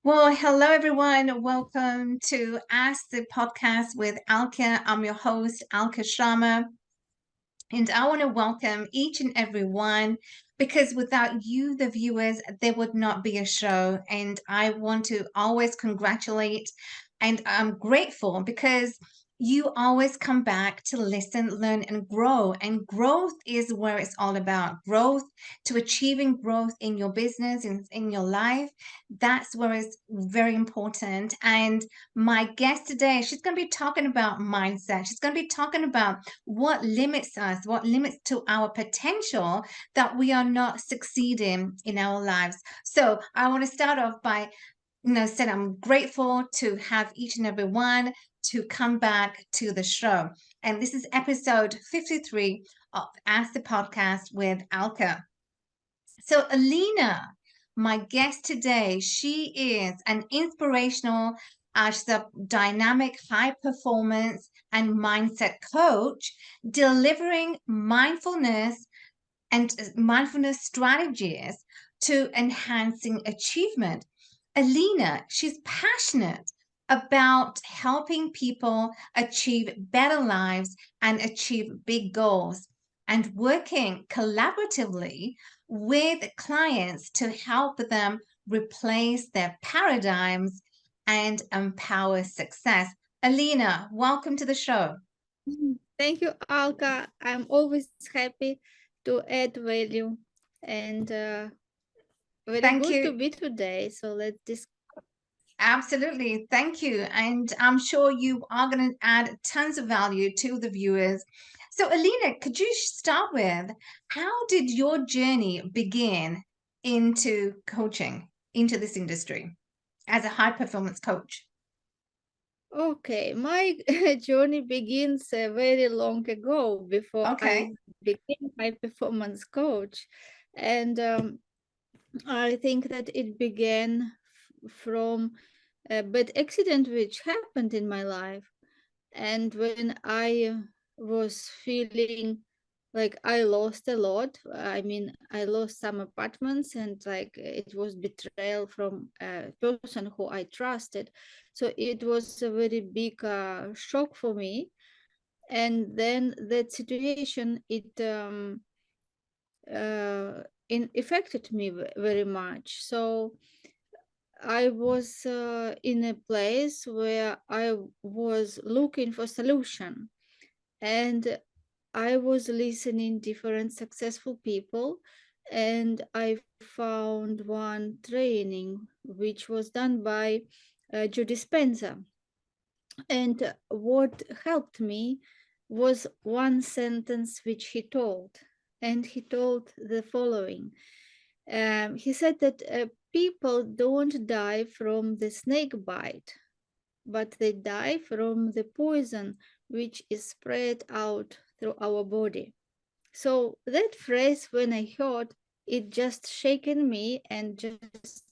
Well, hello everyone. Welcome to Ask the Podcast with Alka. I'm your host, Alka Sharma, and I want to welcome each and every one because without you, the viewers, there would not be a show. And I want to always congratulate and I'm grateful because you always come back to listen, learn, and grow. And growth is where it's all about growth to achieving growth in your business, in your life. That's where it's very important. And my guest today, she's going to be talking about mindset. She's going to be talking about what limits us, what limits to our potential that we are not succeeding in our lives. So I want to start off by said I'm grateful to have each and every one to come back to the show. And this is episode 53 of Ask the Podcast with Alka. So Elena, my guest today, she is an inspirational, she's a dynamic high performance and mindset coach, delivering mindfulness strategies to enhancing achievement. Elena, she's passionate about helping people achieve better lives and achieve big goals and working collaboratively with clients to help them replace their paradigms and empower success. Elena, welcome to the show. Thank you, Alka. I'm always happy to add value and very Thank good to you. be today. So let's discuss. Absolutely. Thank you. And I'm sure you are going to add tons of value to the viewers. So, Alina, could you start with how did your journey begin into coaching, into this industry as a high performance coach? Okay, my journey begins very long ago before I Okay. became high performance coach. And I think that it began from a bad accident which happened in my life. And when I was feeling like I lost a lot, I mean, I lost some apartments and like it was betrayal from a person who I trusted. So it was a very big shock for me. And then that situation, it affected me very much. So I was in a place where I was looking for solution, and I was listening different successful people, and I found one training which was done by Jodi Spencer. And what helped me was one sentence which he told, and he told the following. He said that people don't die from the snake bite, but they die from the poison which is spread out through our body. So that phrase, when I heard, it just shaken me and just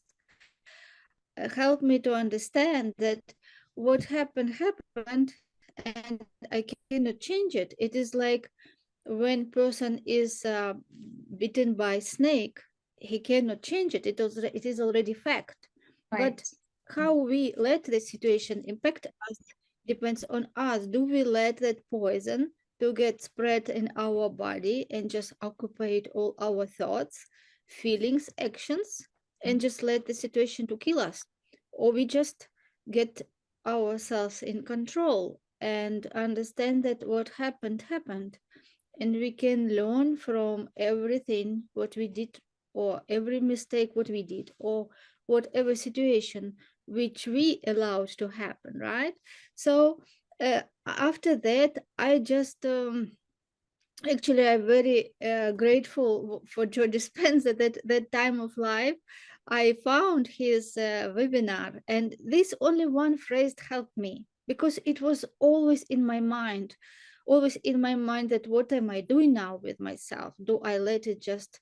helped me to understand that what happened and I cannot change it. It is like when person is bitten by snake, he cannot change it. It is already fact. But Right. how we let the situation impact us depends on us. Do we let that poison to get spread in our body and just occupy all our thoughts, feelings, actions, and just let the situation to kill us? Or we just get ourselves in control and understand that what happened, and we can learn from everything what we did, or every mistake what we did, or whatever situation which we allowed to happen, right? So after that I just actually I'm very grateful for Jodi Spencer that time of life. I found his webinar, and this only one phrase helped me because it was always in my mind that what am I doing now with myself? Do I let it just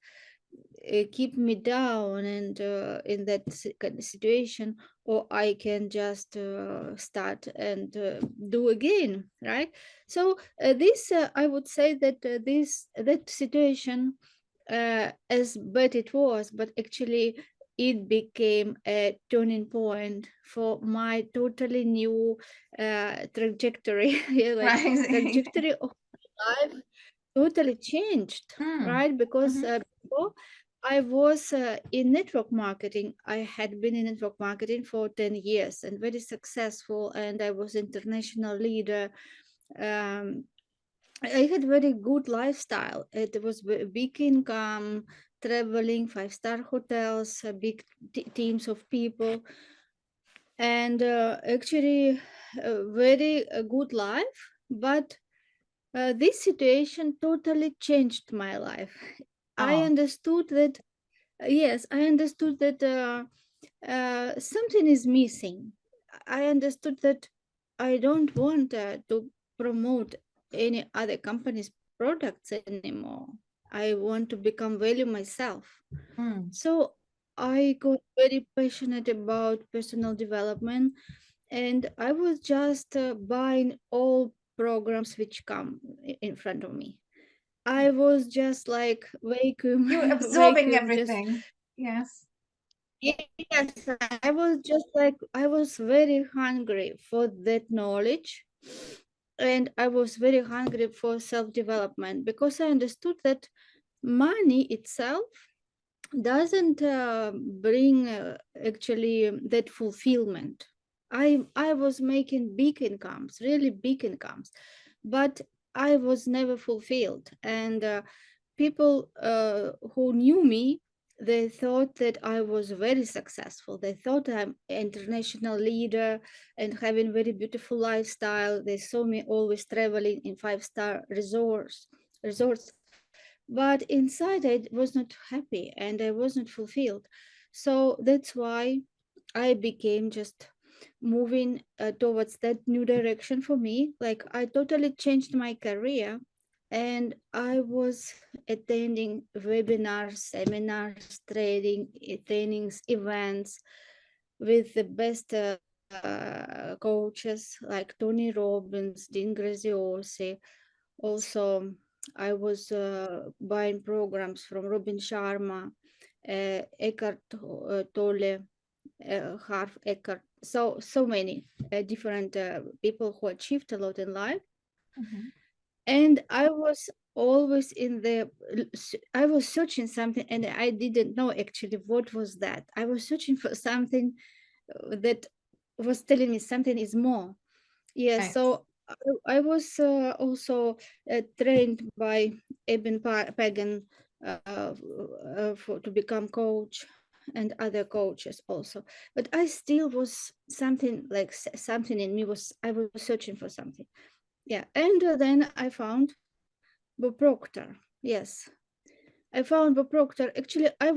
keep me down and in that kind of situation, or I can just start and do again, right? So this I would say that this that situation, as bad it was, but actually it became a turning point for my totally new trajectory. Yeah, like Right. trajectory of my life totally changed, Mm. right? Because Hmm. before I was in network marketing. I had been in network marketing for 10 years and very successful, and I was international leader. Um, I had very good lifestyle. It was big income, traveling, five-star hotels, big teams of people, and actually a very good life. But this situation totally changed my life. I Oh. understood that, yes, I understood that something is missing. I understood that I don't want to promote any other company's products anymore. I want to become value myself. Mm. So I got very passionate about personal development, and I was just buying all programs which come in front of me. I was just like vacuum, You're absorbing vacuum, just everything. Yes. yes. I was just like I was very hungry for that knowledge, and I was very hungry for self development because I understood that money itself doesn't bring actually that fulfillment. I was making big incomes, really big incomes, but I was never fulfilled. And people who knew me, they thought that I was very successful. They thought I'm international leader and having very beautiful lifestyle. They saw me always traveling in five-star resorts, but inside I was not happy and I wasn't fulfilled. So that's why I became just moving towards that new direction for me. Like I totally changed my career, and I was attending webinars, seminars, trainings, events with the best coaches like Tony Robbins, Dean Graziosi. Also, I was buying programs from Robin Sharma, Eckhart Tolle, Harv Eckert, so many different people who achieved a lot in life. Hmm. And I was always in the, I was searching something, and I didn't know actually what was that. I was searching for something that was telling me something is more. Yes, Right. so I was also trained by Pagan to become coach and other coaches also. But I still was something like something in me was I was searching for something. Yeah, and then I found Bob Proctor. Yes, I found Bob Proctor. Actually, I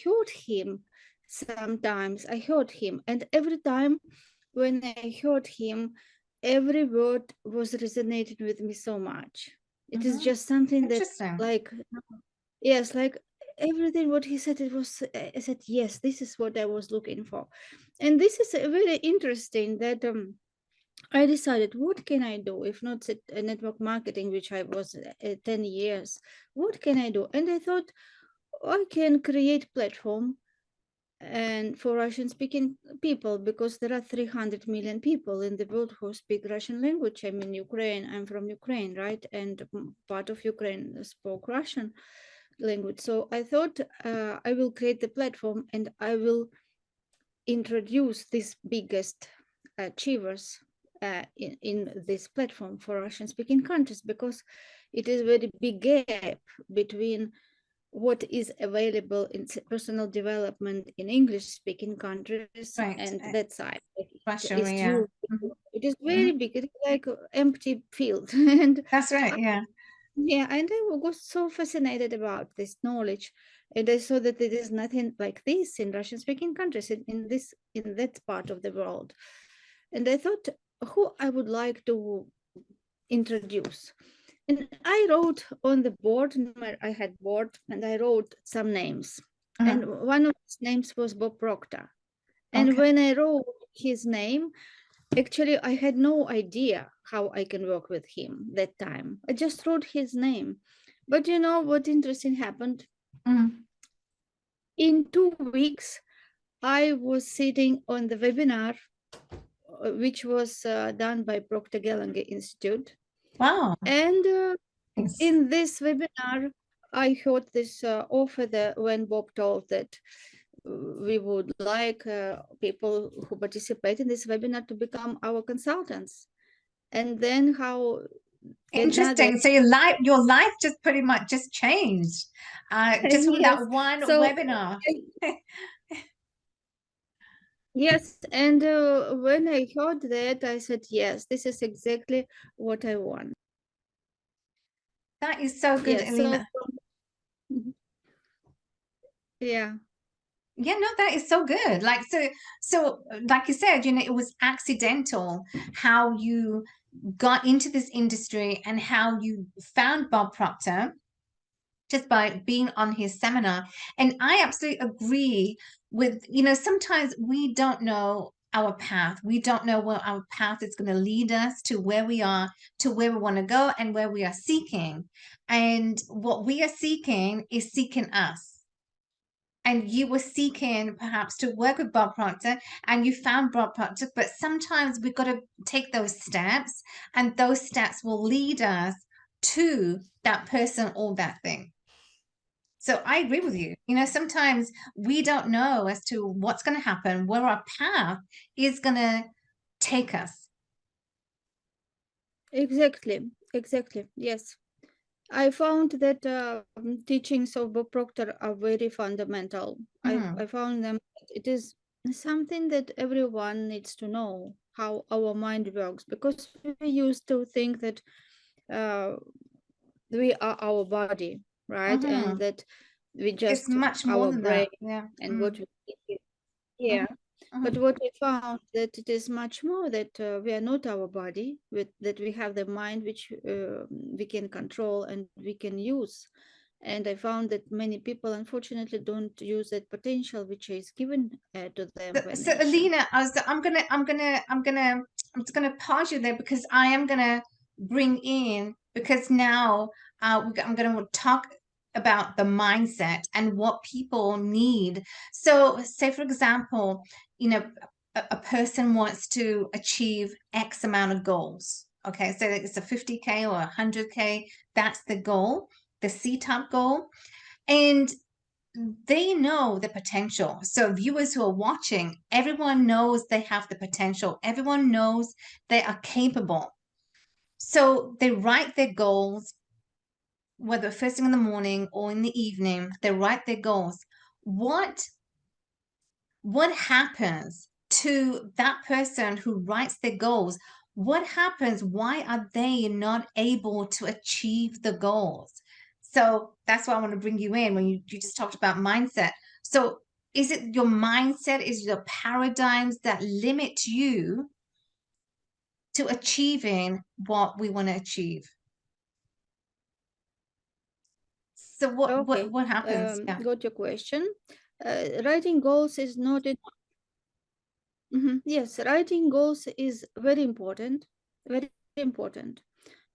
heard him sometimes. I heard him, and every time when I heard him, every word was resonating with me so much. It is Hmm. just something that, Interesting. like, yes, like everything what he said, it was, I said, yes, this is what I was looking for. And this is very interesting that I decided, what can I do if not network marketing, which I was 10 years? What can I do? And I thought I can create platform and for Russian speaking people, because there are 300 million people in the world who speak Russian language. I'm in Ukraine, I'm from Ukraine, right? And part of Ukraine spoke Russian language. So I thought I will create the platform and I will introduce these biggest achievers in this platform for Russian speaking countries, because it is a very big gap between what is available in personal development in English speaking countries and Right. that side, like Russia, East yeah. Europe. Hmm. It is Hmm. very big. It's like an empty field. And That's right. I, Yeah. yeah, and I was so fascinated about this knowledge. And I saw that there is nothing like this in Russian speaking countries in that part of the world. And I thought who I would like to introduce. And I wrote on the board, I had board, and I wrote some names. And Hmm. one of these names was Bob Proctor. And Okay. when I wrote his name, actually, I had no idea how I can work with him that time. I just wrote his name. But you know what interesting happened? Mm. In 2 weeks, I was sitting on the webinar, which was done by Procter Gallagher Institute. Wow. And Yes. in this webinar, I heard this offer that when Bob told that we would like people who participate in this webinar to become our consultants. And then how another Interesting. So your life just pretty much just changed, just from yes, that one so webinar. yes, and when I heard that, I said, yes, this is exactly what I want. That is so good, Yes, so Elena. Mhm. Yeah, Yeah, no, that is so good. So like you said, it was accidental how you got into this industry and how you found Bob Proctor just by being on his seminar. And I absolutely agree with, sometimes we don't know our path. We don't know where our path is going to lead us to where we are, to where we want to go, and where we are seeking. And what we are seeking is seeking us. And you were seeking perhaps to work with Bob Proctor and you found Bob Proctor, but sometimes we've got to take those steps, and those steps will lead us to that person or that thing. So I agree with you. Sometimes we don't know as to what's going to happen, where our path is going to take us. exactly. Yes. I found that teachings of Bob Proctor are very fundamental. Mhm, I found them, it is something that everyone needs to know how our mind works, because we used to think that uh, we are our body, right? And mhm. that we It's just much more our than brain that. Yeah. and what Mm, we mhm, yeah. But mhm. what we found that it is much more, that we are not our body, that we have the mind which we can control and we can use. And I found that many people unfortunately don't use that potential which is given to them So, by so nature. Alina, I'm just gonna pause you there because I am gonna bring in because now I'm gonna talk about the mindset and what people need. So, say for example, a person wants to achieve X amount of goals. Okay, so it's a 50K or 100K. That's the goal, the C-type goal, and they know the potential. So, viewers who are watching, everyone knows they have the potential, everyone knows they are capable. So, they write their goals, whether first thing in the morning or in the evening, they write their goals. What happens to that person who writes their goals? What happens? Why are they not able to achieve the goals? So that's why I want to bring you in when you just talked about mindset. So is it your mindset, is your paradigms that limit you to achieving what we want to achieve? So what Okay, what happens? Yeah. got your question. Writing goals is not yes, writing goals is very important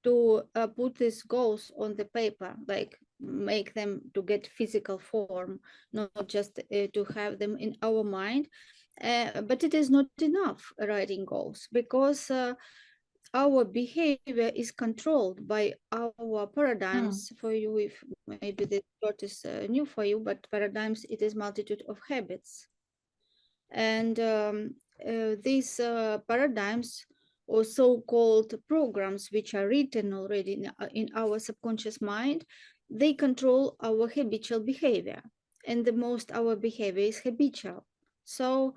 to put these goals on the paper, like make them to get physical form, not just to have them in our mind. But it is not enough writing goals, because our behavior is controlled by our Mm, paradigms. For you, if maybe this thought is new for you, but paradigms, it is multitude of habits. And these paradigms, or so-called programs, which are written already in our subconscious mind, they control our habitual behavior. And the most our behavior is habitual. So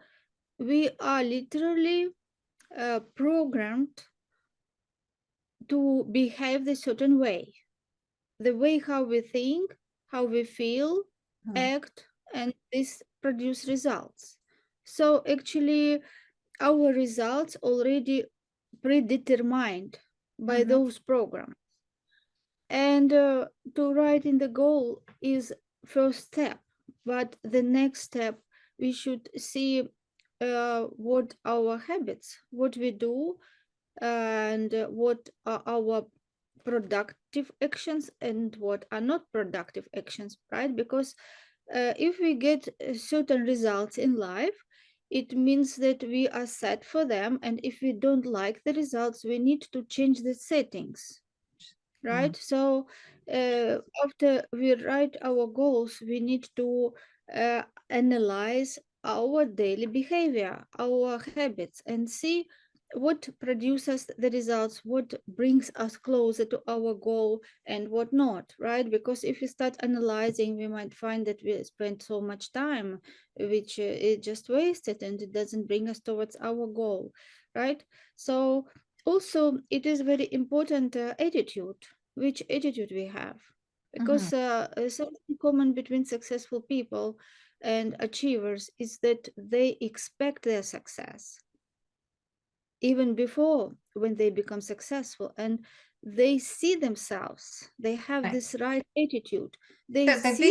we are literally programmed to behave a certain way. The way how we think, how we feel, mm, act, and this produce results. So actually, our results already predetermined by mhm. those programs. And to write in the goal is first step, but the next step, we should see what our habits, what we do, and what are our productive actions and what are not productive actions, right? Because if we get certain results in life, it means that we are set for them. And if we don't like the results, we need to change the settings, Mm. right? So after we write our goals, we need to analyze our daily behavior, our habits, and see what produces the results, what brings us closer to our goal, and what not, right? Because if we start analyzing, we might find that we spend so much time which is just wasted, and it doesn't bring us towards our goal, right? So also it is very important attitude, which attitude we have, Mhm. because something common between successful people and achievers is that they expect their success even before when they become successful, and they see themselves, they have Right. this right attitude, they That see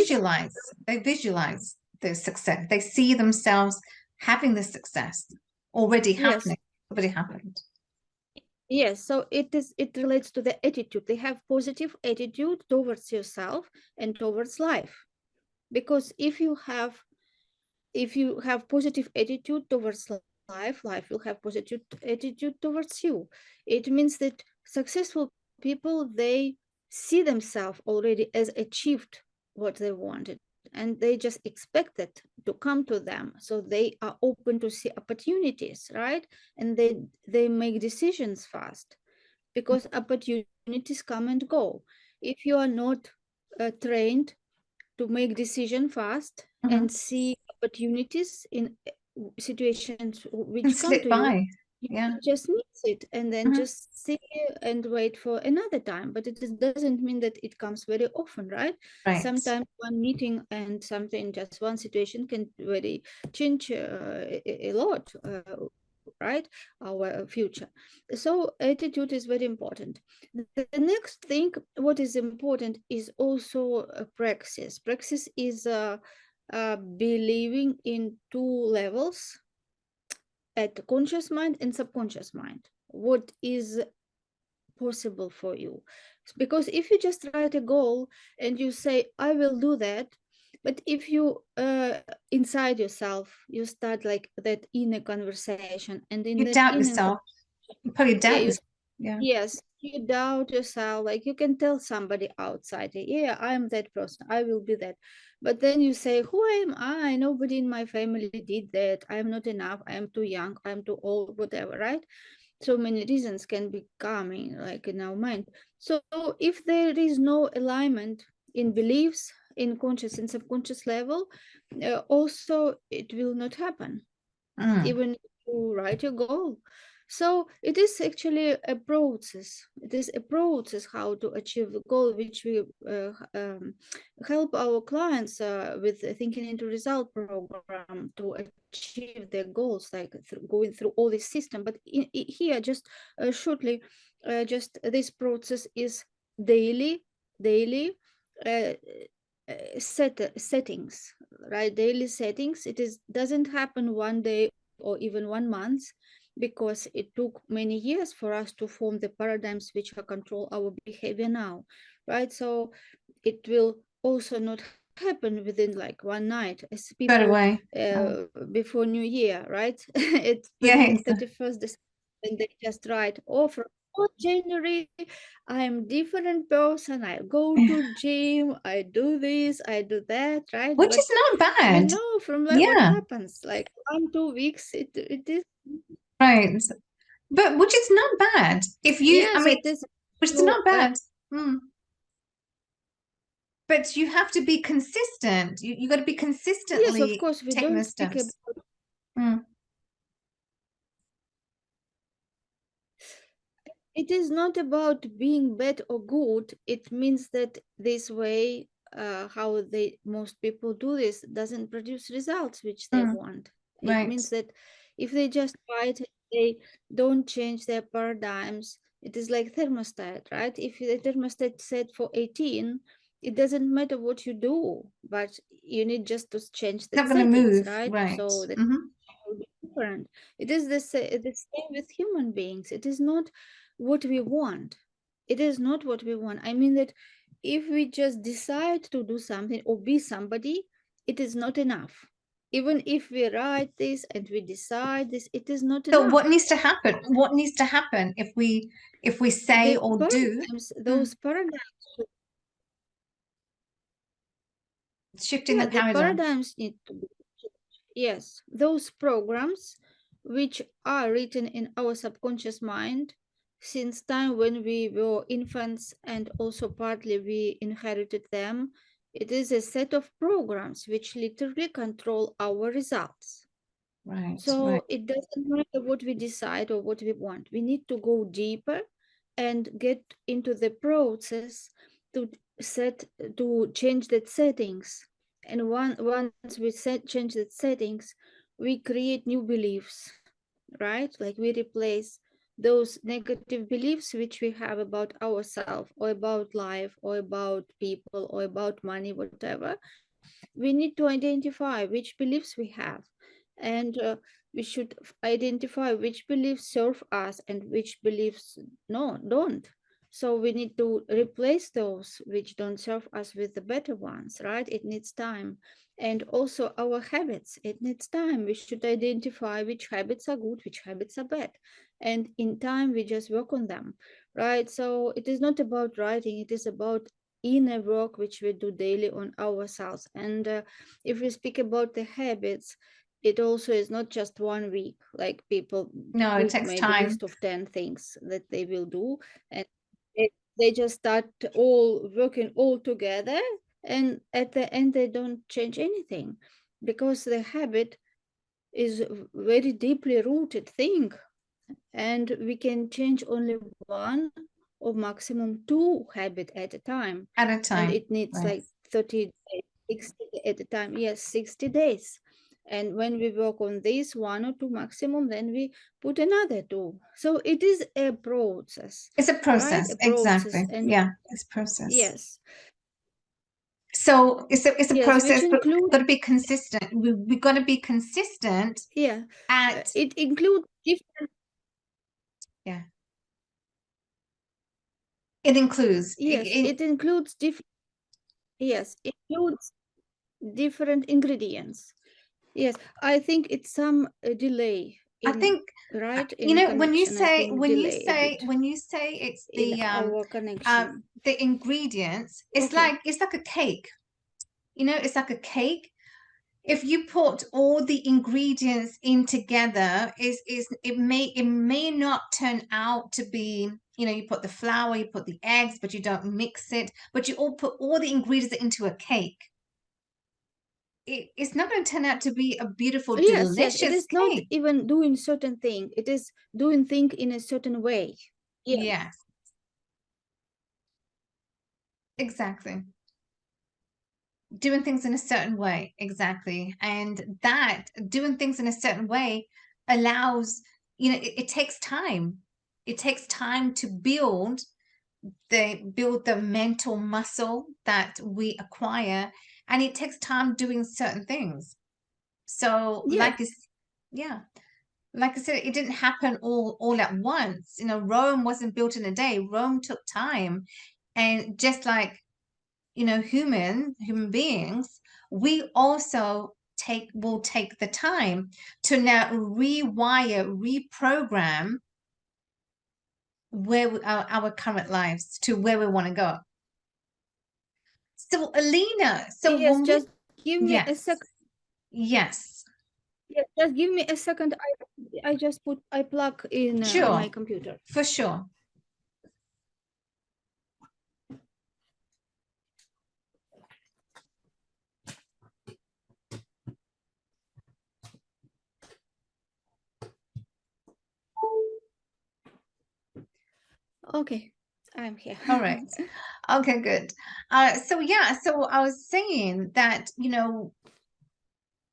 they visualize the success. They see themselves having the success already yes, happening, already happened. yes, so it relates to the attitude. They have positive attitude towards yourself and towards life, because if you have positive attitude towards life will have positive attitude towards you. It means that successful people, they see themselves already as achieved what they wanted, and they just expect it to come to them, so they are open to see opportunities, right? And they make decisions fast, because opportunities come and go. If you are not trained to make decision fast Mhm. and see opportunities in situations Can which come slip to you, by. you Yeah. just miss it and then Mhm. just sit and wait for another time. But doesn't mean that it comes very often, right? Right. Sometimes one meeting and something, just one situation can very change a lot, right? Our future. So attitude is very important. The next thing, what is important, is also praxis. Praxis is believing in two levels, at conscious mind and subconscious mind. What is possible for you? Because if you just write a goal and you say, I will do that, but if you inside yourself you start like that inner conversation, and in You that doubt inner, yourself. You probably yeah, doubt you, yourself. Yeah. yes, you doubt yourself. Like you can tell somebody outside, yeah, I'm that person, I will be that. But then you say, who am I? Nobody in my family did that. I'm not enough. I'm too young. I'm too old, whatever, right? So many reasons can be coming like in our mind. So if there is no alignment in beliefs, in conscious and subconscious level, also it will not happen Mm. even to write your goal. So it is actually a process. It is a process how to achieve a goal, which we help our clients with the thinking into result program to achieve their goals, like going through all this system. But here, just shortly, just this process is daily, daily. Uh, settings, right? Daily settings. It is doesn't happen one day or even 1 month, because it took many years for us to form the paradigms which are control our behavior now, right? So it will also not happen within like one night, as people Straight away. Oh. before New Year, right? It's Yeah, 20, exactly. 31st December, and they just write, oh, from January, I'm different person. I go to gym, I do this, I do that, right? Which But is not we bad. know from what Yeah. happens, like 1 2 weeks, it is, Right. But which is not bad. If you, I yes, mean, it is. which is So not bad. Mm. But you have to be consistent. You got to be yes, of consistently course, we taking don't the speak steps. about, Mm. it is not about being bad or good. It means that this way, how they most people do this doesn't produce results which they Mm. want. It Right. means that if they just fight, they don't change their paradigms. It is like thermostat, right? If the thermostat set for 18, it doesn't matter what you do, but you need just to change Not that going to settings, move. right? Right. So that Hmm. will be different. It is the same with human beings. It is not what we want. It is not what we want. I mean that if we just decide to do something or be somebody, it is not enough. Even if we write this and we decide this, it is not So enough. what needs to happen? What needs to happen if we say The or do? those paradigms, Shifting the the paradigm. paradigms need to be, yes, those programs which are written in our subconscious mind since time when we were infants, and also partly we inherited them. It is a set of programs which literally control our results. Right, right. So it doesn't matter what we decide or what we want. We need to go deeper and get into the process to set to change the settings. And once we change the settings, we create new beliefs, right? Like we replace those negative beliefs which we have about ourselves or about life or about people or about money, whatever. We need to identify which beliefs we have, and we should identify which beliefs serve us and which beliefs no don't. So we need to replace those which don't serve us with the better ones, right? It needs time. And also our habits, it needs time. We should identify which habits are good, which habits are bad, and in time we just work on them, right? So it is not about writing, it is about inner work which we do daily on ourselves. And if we speak about the habits, it also is not just 1 week. Like people No, it book takes maybe time. list of 10 things that they will do, and they just start all working all together, and at the end they don't change anything, because the habit is a very deeply rooted thing, and we can change only one or maximum two habit at a time, At a and time. it needs Right. like 30 days, 60 at a time, yes, 60 days. And when we work on this one or two maximum, then we put another two. So it is a process, It's a right? process. A process. Exactly. And Yeah, it's process. yes, So it's a yes, which process, but we've include, got to be consistent. We've got to be consistent yeah, at, it includes different, yeah, it includes, yes, it includes different, yes, it includes different ingredients. Yes, I think it's some delay I in, think, right, in connection. I think delay a bit when you say it's in our uh, connection. the ingredients, Okay. it's like a cake. It's like a cake. If you put all the ingredients in together, is it may not turn out to be, you put the flour, you put the eggs, but you don't mix it, but you all put all the ingredients into a cake. It's not going to turn out to be a beautiful, Yes, yes, it delicious is not cake. even doing certain thing. It is doing thing in a certain way. Yes. Yes, exactly. Doing things in a certain way, exactly. And that doing things in a certain way allows, it takes time. It takes time to build the mental muscle that we acquire, and it takes time doing certain things. So Yes. yeah, like I said, it didn't happen all at once. Rome wasn't built in a day. Rome took time. And just like, human beings, we also will take the time to now rewire, reprogram our current lives to where we want to go. So Alina, so Yes, when we just give me a yes, second. yes, Yes, just give me a second. I plug in sure, my computer. for sure. Okay, I'm here. All right. Okay, good. So yeah, so I was saying that,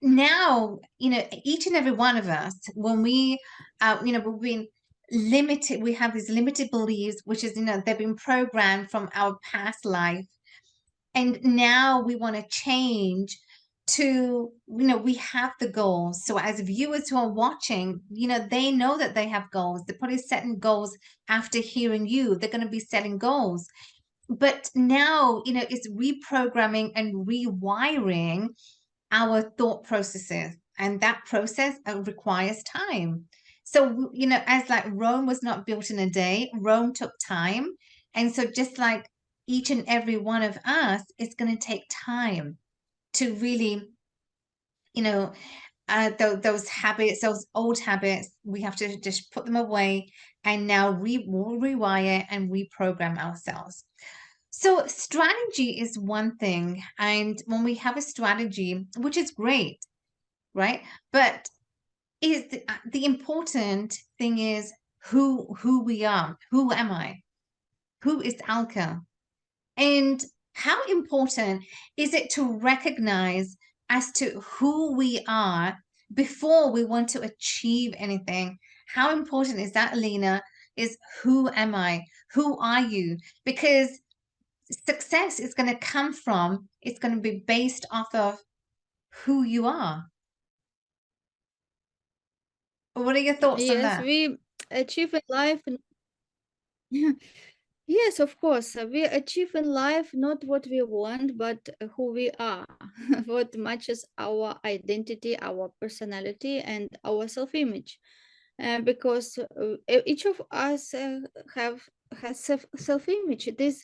now, each and every one of us, when we've been limited, we have these limited beliefs, which is, they've been programmed from our past life. And now we want to change to, we have the goals. So as viewers who are watching, they know that they have goals. They're probably setting goals after hearing you. They're going to be setting goals. But now, it's reprogramming and rewiring our thought processes, and that process requires time. So, you know, as like Rome was not built in a day, Rome took time. And so, just like each and every one of us, it's going to take time to really, you know, those habits, those old habits, we have to just put them away and now rewire and reprogram ourselves. So, strategy is one thing. And when we have a strategy, which is great, right? But is the important thing is who we are. Who am I? Who is Alka? And how important is it to recognize as to who we are before we want to achieve anything? How important is that, Elena? Is who am I? Who are you? Because success is going to come from, it's going to be based off of who you are. What are your thoughts on Yes, that? we achieve in life. Yes, of course. We achieve in life not what we want, but who we are, what matches our identity, our personality, and our self-image. Because each of us have has self-image. It is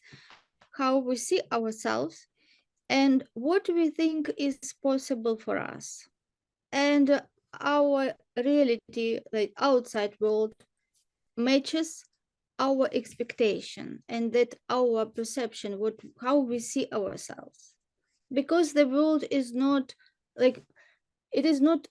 how we see ourselves and what we think is possible for us. And our reality, like outside world, matches our expectation, and that our perception, what how we see ourselves, because the world is not like, it is not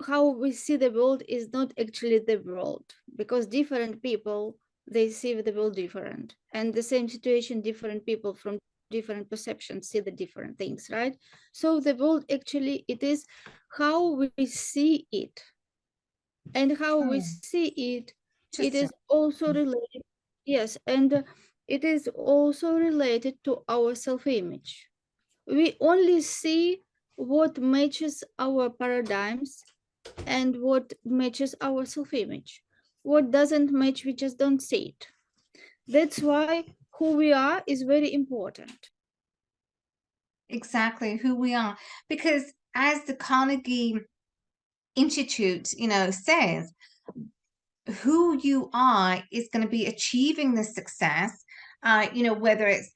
how we see the world is not actually the world, because different people, they see the world different, and the same situation, different people from different perceptions see the different things, right? So the world actually, it is how we see it, and how we Hmm, see it, it interesting. is also related, yes, and it is also related to our self-image. We only see what matches our paradigms and what matches our self-image. What doesn't match, we just don't see it. That's why who we are is very important. Exactly who we are. Because as the Carnegie Institute, you know, says, who you are is going to be achieving the success, you know, whether it's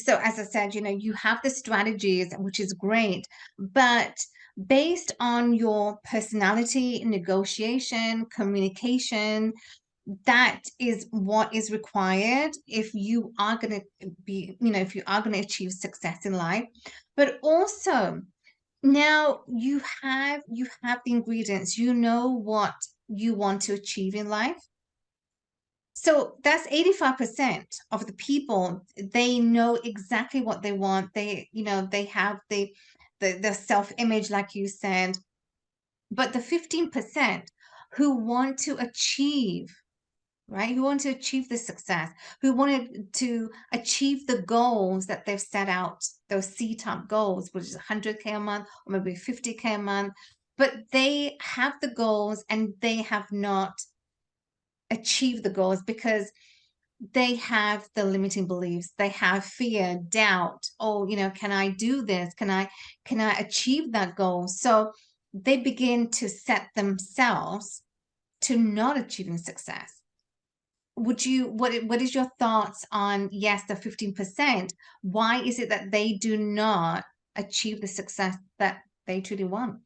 so as I said, you know, you have the strategies, which is great, but based on your personality, negotiation, communication, that is what is required if you are going to be, you know, if you are going to achieve success in life. But also, now you have the ingredients, you know what you want to achieve in life. So that's 85% of the people, they know exactly what they want. They, you know, they have the self-image, like you said. But the 15% who want to achieve, right? Who want to achieve the success, who wanted to achieve the goals that they've set out, those C-type goals, which is 100K a month or maybe 50K a month, but they have the goals and they have not achieved the goals because they have the limiting beliefs. They have fear, doubt. Oh, you know, can I do this? Can I achieve that goal? So they begin to set themselves to not achieving success. Would you, what is your thoughts on, yes, the 15%? Why is it that they do not achieve the success that they truly want?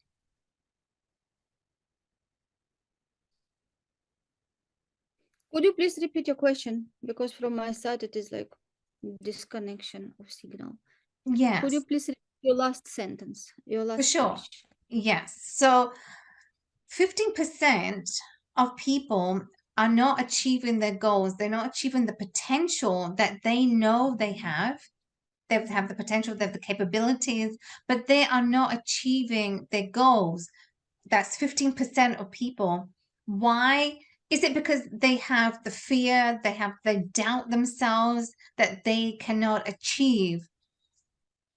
Could you please repeat your question? Because from my side, it is like disconnection of signal. Could you Yes, please repeat your last sentence, your for last sure. question? Yes. So 15% of people are not achieving their goals. They're not achieving the potential that they know they have. They have the potential, they have the capabilities, but they are not achieving their goals. That's 15% of people. Why? Is it because they have the fear, they doubt themselves that they cannot achieve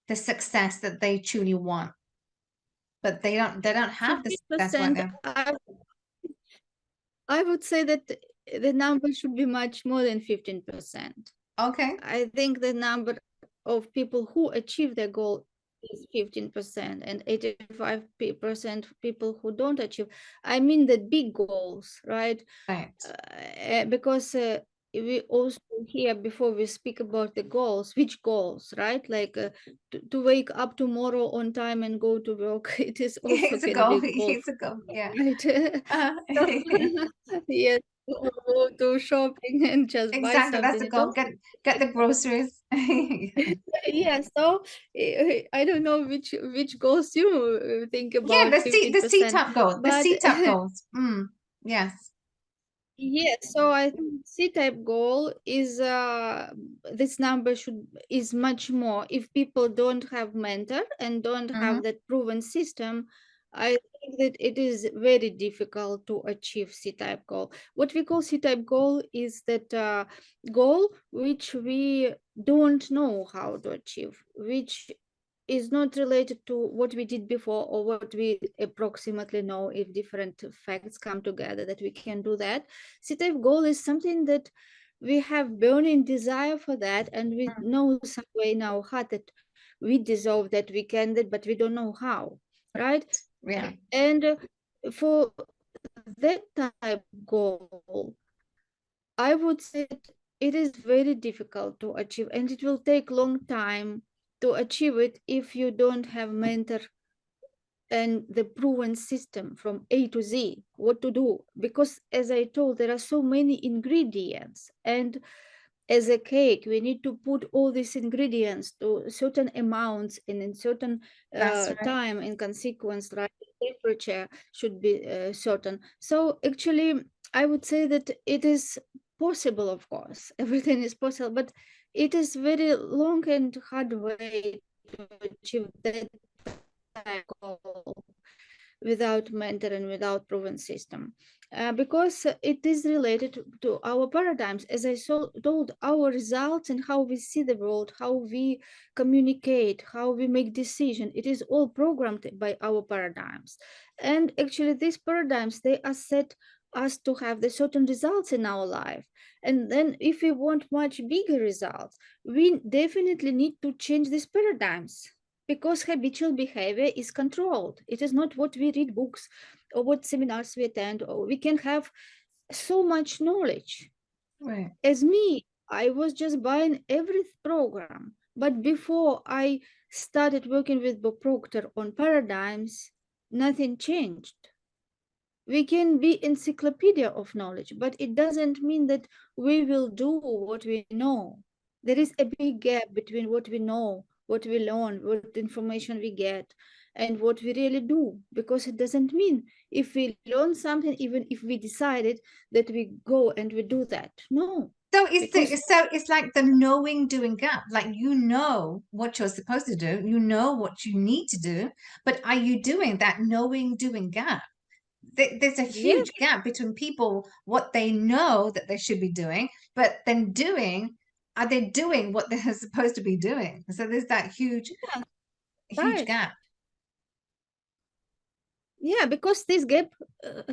the success that they truly want? But they don't have the success right 15%, now. I would say that the number should be much more than 15%. Okay. I think the number of people who achieve their goal is 15% and 85% people who don't achieve. I mean the big goals, right? Right. Because we also here before we speak about the goals, which goals, right? Like to wake up tomorrow on time and go to work, it is also It's a can goal. be a goal It's for a goal. Yeah. me, right? So, Yeah. yes, go to shopping and just buy Exactly. That's something. the It goal. also Get the groceries. yeah. So I don't know which goals you think Yeah, about the C 15%, top goals. The but C top goals. Yes. yes, so I think C-type goal is this number should is much more. If people don't have mentor and don't Hmm. have that proven system, I think that it is very difficult to achieve C-type goal. What we call C-type goal is that goal which we don't know how to achieve, which is not related to what we did before or what we approximately know if different facts come together that we can do that. C-type goal is something that we have burning desire for that, and we know somewhere in our heart that we deserve that, we can that, but we don't know how, right? Yeah. And for that type goal, I would say that it is very difficult to achieve, and it will take long time to achieve it if you don't have mentor and the proven system from A to Z, what to do. Because as I told, there are so many ingredients. And as a cake, we need to put all these ingredients to certain amounts and in certain That's right. time and consequence, right? Temperature should be certain. So actually, I would say that it is possible, of course, everything is possible, but it is very long and hard way to achieve that goal without mentor and without proven system, because it is related to our paradigms, as I told, our results and how we see the world, how we communicate, how we make decision, it is all programmed by our paradigms. And actually these paradigms, they are set us to have the certain results in our life, and then if we want much bigger results, we definitely need to change these paradigms, because habitual behavior is controlled. It is not what we read books or what seminars we attend, or we can have so much knowledge. Right. As me, I was just buying every program. But before I started working with Bob Proctor on paradigms, nothing changed. We can be encyclopedia of knowledge, but it doesn't mean that we will do what we know. There is a big gap between what we know, what we learn, what information we get, and what we really do, because it doesn't mean if we learn something, even if we decided that we go and we do that. No, because It's like the knowing doing gap. Like you know what you're supposed to do, you know what you need to do, but are you doing that knowing doing gap? There's a yeah, huge gap between people what they know that they should be doing, but then doing, are they doing what they're supposed to be doing? So there's that huge right. gap. Yeah, because this gap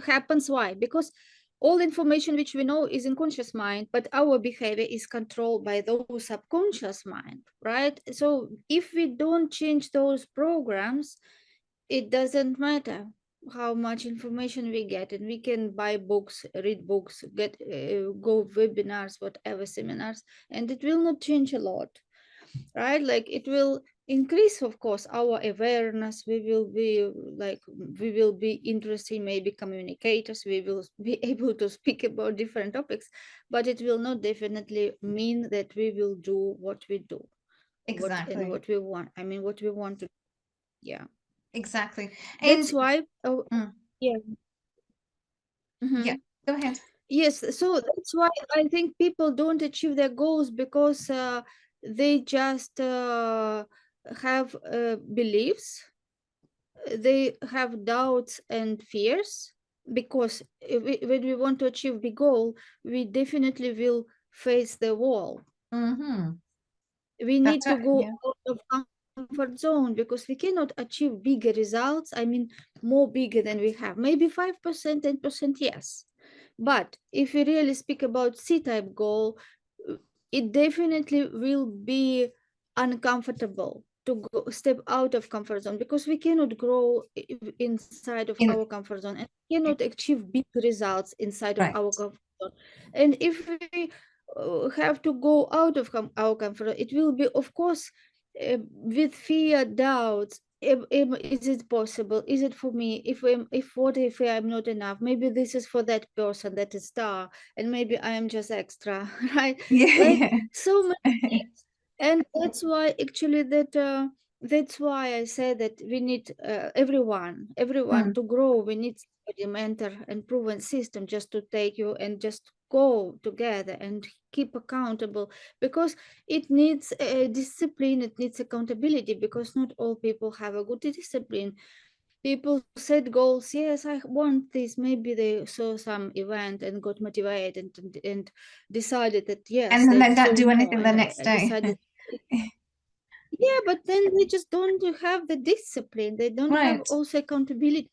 happens. Why? Because all information which we know is in conscious mind, but our behavior is controlled by those subconscious mind, right? So if we don't change those programs, it doesn't matter how much information we get, and we can buy books, read books, get go webinars, whatever seminars, and it will not change a lot, right? Like it will increase, of course, our awareness. We will be like, we will be interested, maybe communicators, we will be able to speak about different topics, but it will not definitely mean that we will do what we do, what and Exactly. what we want. I mean, what we want to. Yeah, Exactly. And that's why. Oh, mm, yeah. yeah, Mhm. go ahead. Yes, so that's why I think people don't achieve their goals, because they just have beliefs, they have doubts and fears, because when we want to achieve the goal, we definitely will face the wall. Mm-hmm. We That's need to right. go Yeah. out of comfort zone, because we cannot achieve bigger results. I mean, more bigger than we have, maybe 5%, 10%, yes. But if we really speak about C-type goal, uh, it definitely will be uncomfortable. to go step out of comfort zone, because we cannot grow inside of In our comfort zone, and cannot achieve big results inside of right. our comfort zone. And if we have to go out of our comfort zone, it will be, of course, with fear, doubts. Is it possible? Is it for me? If what if I'm not enough? Maybe this is for that person that is star, and maybe I am just extra, right? Like Yeah. so many things. And that's why actually that's why I say that we need everyone Mm. to grow. We need somebody mentor and proven system just to take you and just go together and keep accountable, because it needs discipline, it needs accountability, because not all people have a good discipline. People set goals, yes, I want this, maybe they saw some event and got motivated and decided that yes, And then they they don't saw do more, anything the and next day. decided, yeah, but then they just don't have the discipline, they don't have Right. also accountability.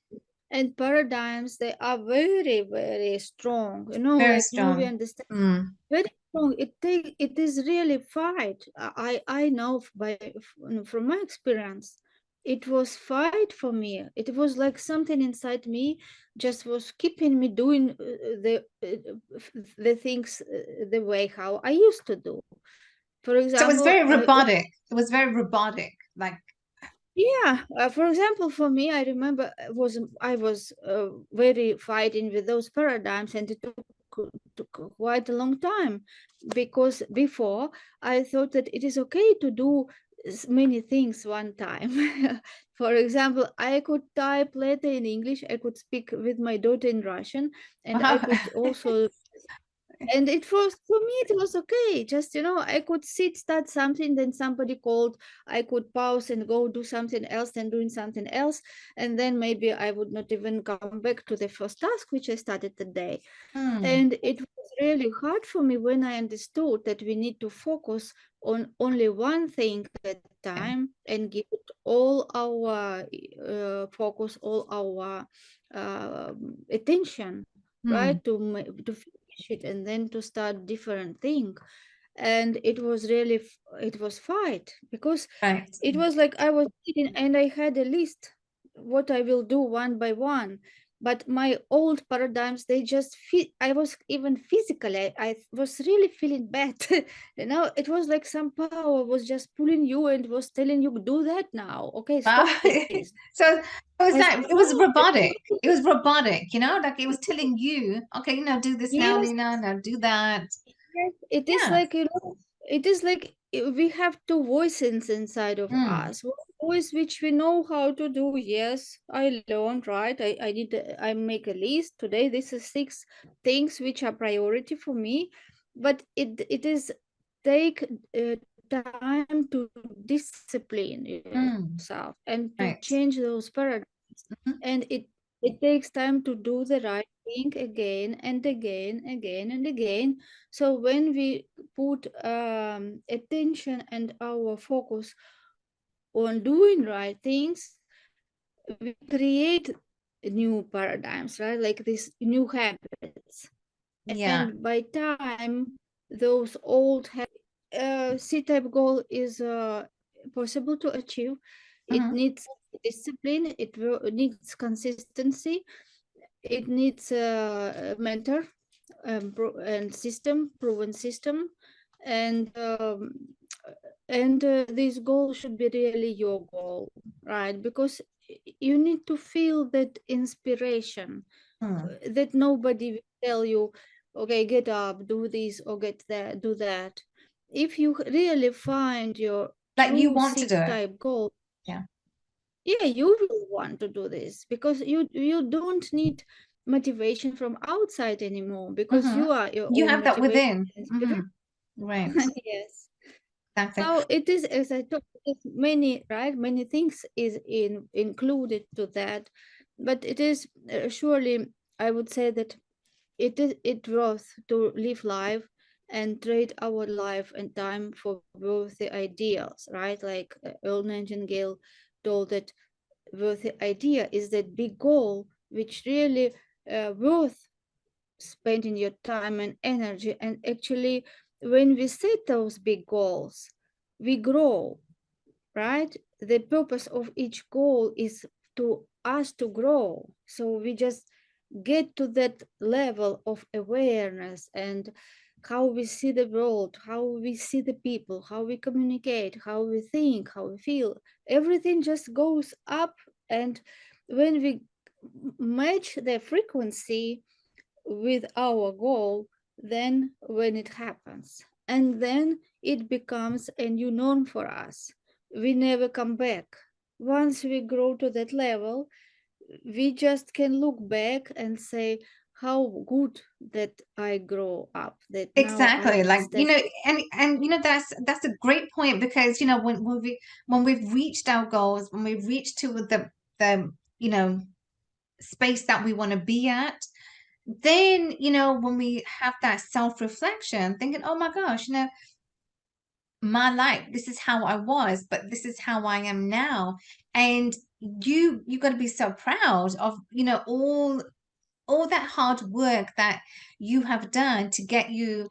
And paradigms, they are very, very strong, you know, Very like movie strong. understand, Mm. very strong. It is really fight. I know from my experience, it was fight for me. It was like something inside me just was keeping me doing the things the way how I used to do. For So it was example, very robotic. It was very robotic. Like, yeah, for example, for me, I remember I was very fighting with those paradigms, and it took quite a long time, because before I thought that it is okay to do many things one time. For example, I could type letter in English, I could speak with my daughter in Russian, and I wow. could also, and it was, for me it was okay, just, you know, I could sit, start something, then somebody called, I could pause and go do something else, then doing something else, and then maybe I would not even come back to the first task which I started the day. Mm. And it was really hard for me when I understood that we need to focus on only one thing at a Yeah. time and give it all our focus, all our attention, Mm. right? To finish it and then to start different thing. And it was really it was fight, because Right. it was like I was sitting and I had a list what I will do one by one. But my old paradigms, they just feel, I was even physically, I was really feeling bad. You know, it was like some power was just pulling you and was telling you, do that now. Okay, Wow. stop this. So it was I that said, it was no, robotic. It was robotic, like it was telling you, okay, do this now, yes, Lena, now do that. yes, it is Yeah. like, you know, it is like we have two voices inside of Mm. us. One voice which we know how to do. Yes, I learned, right? I make a list today. This is 6 things which are priority for me, but it is take time to discipline Mm. yourself and to Right. change those paradigms, Mhm. and it takes time to do the right thing again and again, again and again. So when we put attention and our focus on doing right things, we create new paradigms, right? Like these new habits. Yeah. And by time those old C-type goal is possible to achieve, it Mhm. needs discipline, needs consistency, it needs a mentor, and system, proven system, and this goal should be really your goal, right? Because you need to feel that inspiration, Mm. that nobody will tell you, okay, get up, do this, or get that, do that. If you really find your Like you true want to do it. C-type goal, Yeah. yeah, you will want to do this, because you don't need motivation from outside anymore, because Hmm. you are your You own have that motivation within. and Hmm. inspiration. Right. Yes. Exactly. So it is, as I told you, many, right, many things is included to that, but it is surely, I would say that it worth to live life and trade our life and time for worthy ideals, right? Like Earl Nightingale told that worthy idea is that big goal which really worth spending your time and energy. And actually, when we set those big goals, we grow. right? The purpose of each goal is to us to grow. So we just get to that level of awareness and how we see the world, how we see the people, how we communicate, how we think, how we feel. Everything just goes up. And when we match the frequency with our goal, then when it happens, and then it becomes a new norm for us. We never come back. Once we grow to that level, we just can look back and say how good that I grow up, that now I Exactly. Like, understand. and that's a great point, because when we've reached our goals, when we've reached to the space that we want to be at, then when we have that self-reflection, thinking, oh my gosh, my life, this is how I was, but this is how I am now. And you got to be so proud of all that hard work that you have done to get you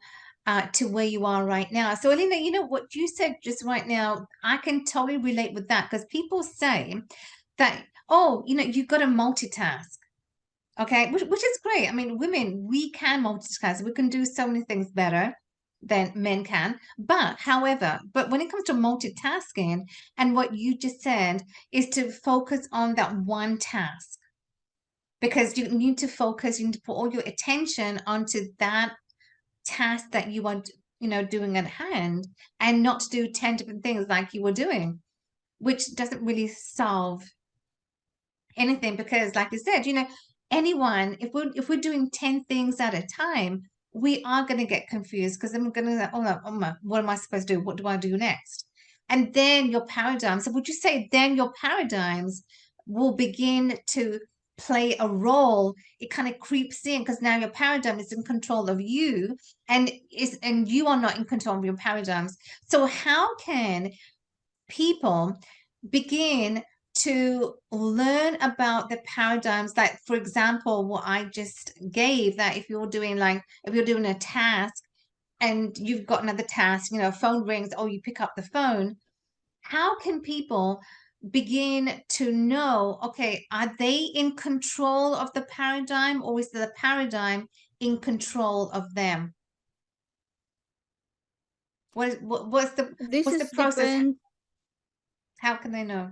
to where you are right now. So, Alina, what you said just right now, I can totally relate with that, because people say that, oh, you've got to multitask. Okay, which is great. I mean, women, we can multitask. We can do so many things better than men can. But when it comes to multitasking, and what you just said is to focus on that one task, because you need to focus, you need to put all your attention onto that task that you are doing at hand, and not to do 10 different things like you were doing, which doesn't really solve anything. Because like I said, anyone, if we're doing 10 things at a time, we are going to get confused, because then we're going to, oh, no, oh my, what am I supposed to do, what do I do next? And then your paradigms, so would you say then your paradigms will begin to play a role? It kind of creeps in, because now your paradigm is in control of you, and you are not in control of your paradigms. So how can people begin to learn about the paradigms, like for example what I just gave, that if you're doing a task and you've got another task, phone rings, or you pick up the phone, how can people begin to know, okay, are they in control of the paradigm, or is the paradigm in control of them? What's the This what's the is process? depend. How can they know?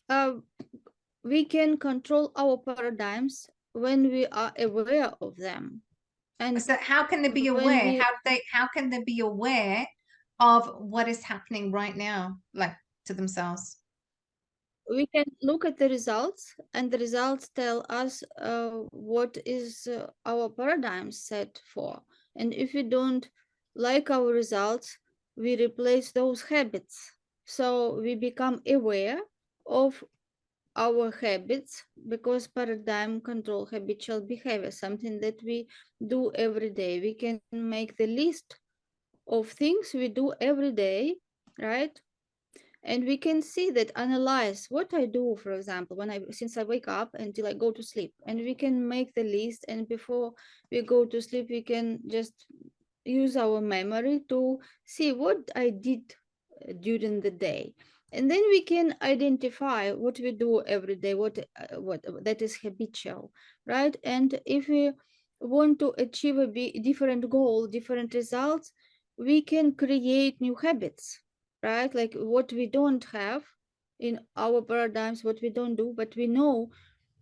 uh, we can control our paradigms when we are aware of them, and So how can they be when aware? we How can they be aware of what is happening right now, like to themselves? we can look at the results, and the results tell us what is our paradigm set for. And if we don't like our results, we replace those habits. So we become aware of our habits, because paradigm control habitual behavior, something that we do every day. We can make the list of things we do every day, right? And we can see that, analyze what I do, for example, when I since I wake up until I go to sleep, and we can make the list, and before we go to sleep we can just use our memory to see what I did during the day. And then we can identify what we do every day, what that is habitual, right? And if we want to achieve a different goal, different results, we can create new habits, right? Like what we don't have in our paradigms, what we don't do, but we know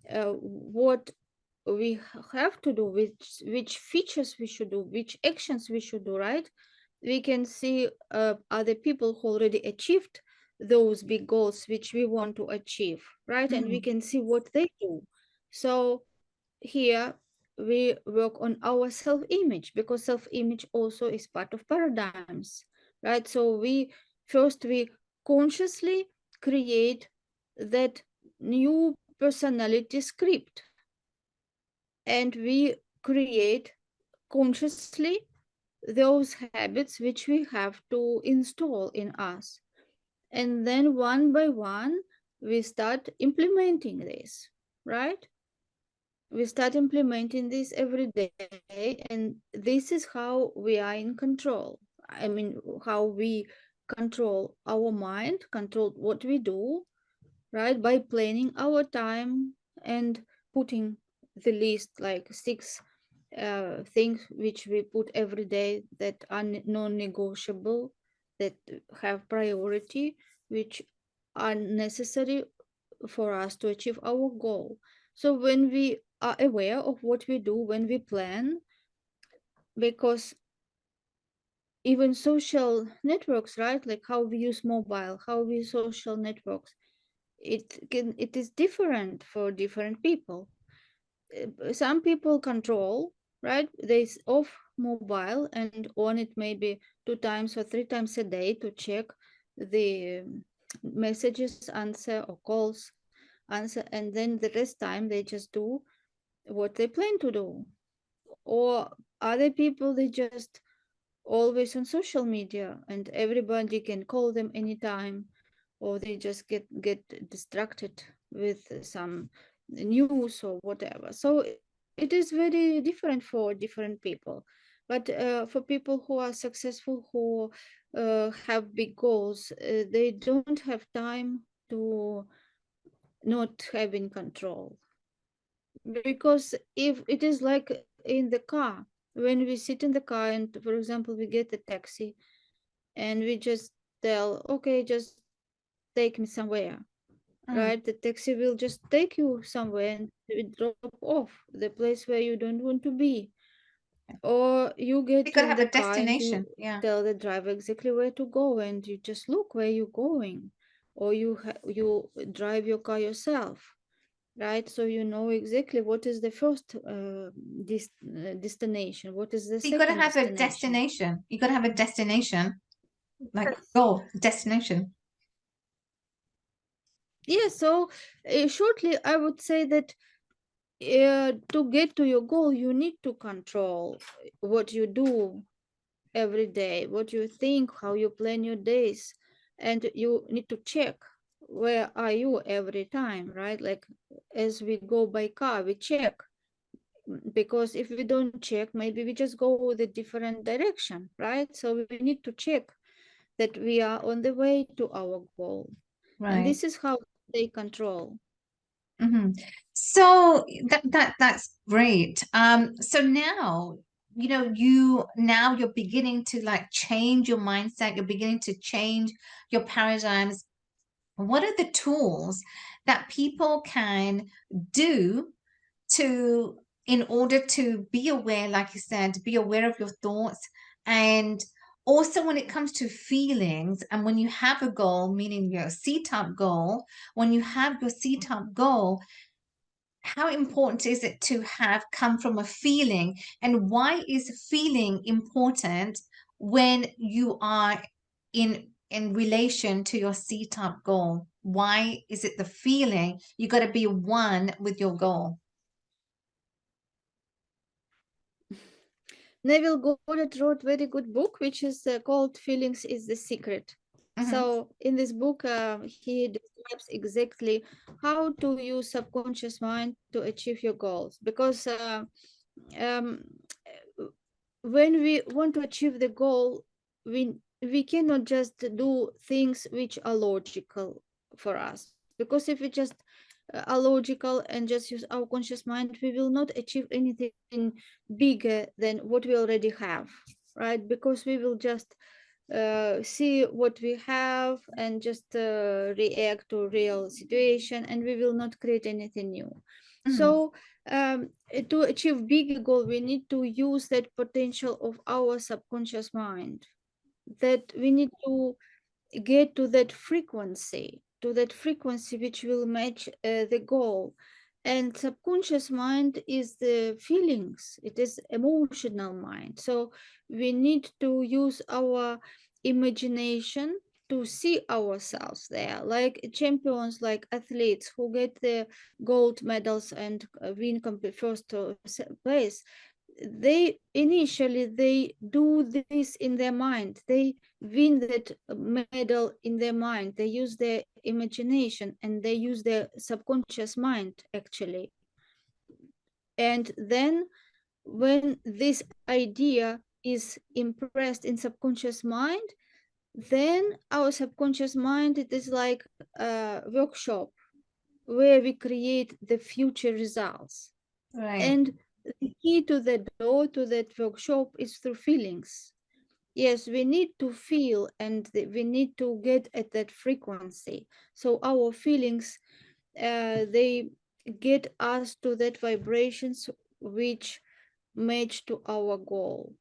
what we have to do, which features we should do, which actions we should do, right? We can see other people who already achieved those big goals which we want to achieve, right? And we Mm. can see what they do. So here we work on our self-image, because self-image also is part of paradigms, right? So we consciously create that new personality script, and we create consciously those habits which we have to install in us. And then one by one we start implementing this, right? We start implementing this every day, and this is how we are in control. I mean, how we control our mind, control what we do, right? By planning our time and putting the list like six things which we put every day that are non-negotiable, that have priority, which are necessary for us to achieve our goal. So when we are aware of what we do, when we plan, because even social networks, right, like how we use mobile, how we use social networks, it is different for different people. Some people control, right, they off mobile and on it maybe 2 times or 3 times a day to check the messages, answer, or calls, answer, and then the rest time they just do what they plan to do. Or other people, they just always on social media and everybody can call them anytime, or they just get distracted with some news or whatever. So it is very different for different people. But for people who are successful, who have big goals, they don't have time to not having control. Because if it is like in the car, when we sit in the car and for example we get a taxi and we just tell, okay, just take me somewhere, Mm. right? The taxi will just take you somewhere and it drop off the place where you don't want to be. Or you You get got to in have the a car and you destination. Yeah. tell the driver exactly where to go and you just look where you're going. Or you drive your car yourself, right? So you know exactly what is the first destination, what is the So you got to second have a destination. destination. You got to have a destination, like goal, destination. Yeah, so shortly, I would say that to get to your goal, you need to control what you do every day, what you think, how you plan your days, and you need to check where are you every time, right? Like as we go by car, we check. Because if we don't check, maybe we just go with a different direction, right? So we need to check that we are on the way to our goal. And Right. this is how they control. Hmm. So that's great. So now, you're beginning to like change your mindset. You're beginning to change your paradigms. What are the tools that people can do to in order to be aware, like you said, be aware of your thoughts, and also when it comes to feelings, and when you have a goal, meaning your C-type goal, when you have your C-type goal, how important is it to have come from a feeling, and why is feeling important when you are in relation to your C-type goal? Why is it the feeling? You got to be one with your goal. Neville Goddard wrote very good book, which is called "Feelings is the Secret." Hmm. So in this book, he describes exactly how to use subconscious mind to achieve your goals. Because um, when we want to achieve the goal, we cannot just do things which are logical for us. Because if we just are logical and just use our conscious mind, we will not achieve anything bigger than what we already have, right? Because we will just see what we have and just react to real situation, and we will not create anything new. Mm. So to achieve bigger goal, we need to use that potential of our subconscious mind, that we need to get to that frequency which will match the goal. And subconscious mind is the feelings, it is emotional mind. So we need to use our imagination to see ourselves there, like champions, like athletes who get the gold medals and win first place. They initially they do this in their mind, they win that medal in their mind, they use their imagination and they use their subconscious mind actually. And then when this idea is impressed in subconscious mind, Then our subconscious mind, it is like a workshop where we create the future results. Right. And the key to the door to that workshop is through feelings. Yes, we need to feel, and we need to get at that frequency. So our feelings, they get us to that vibrations which match to our goal.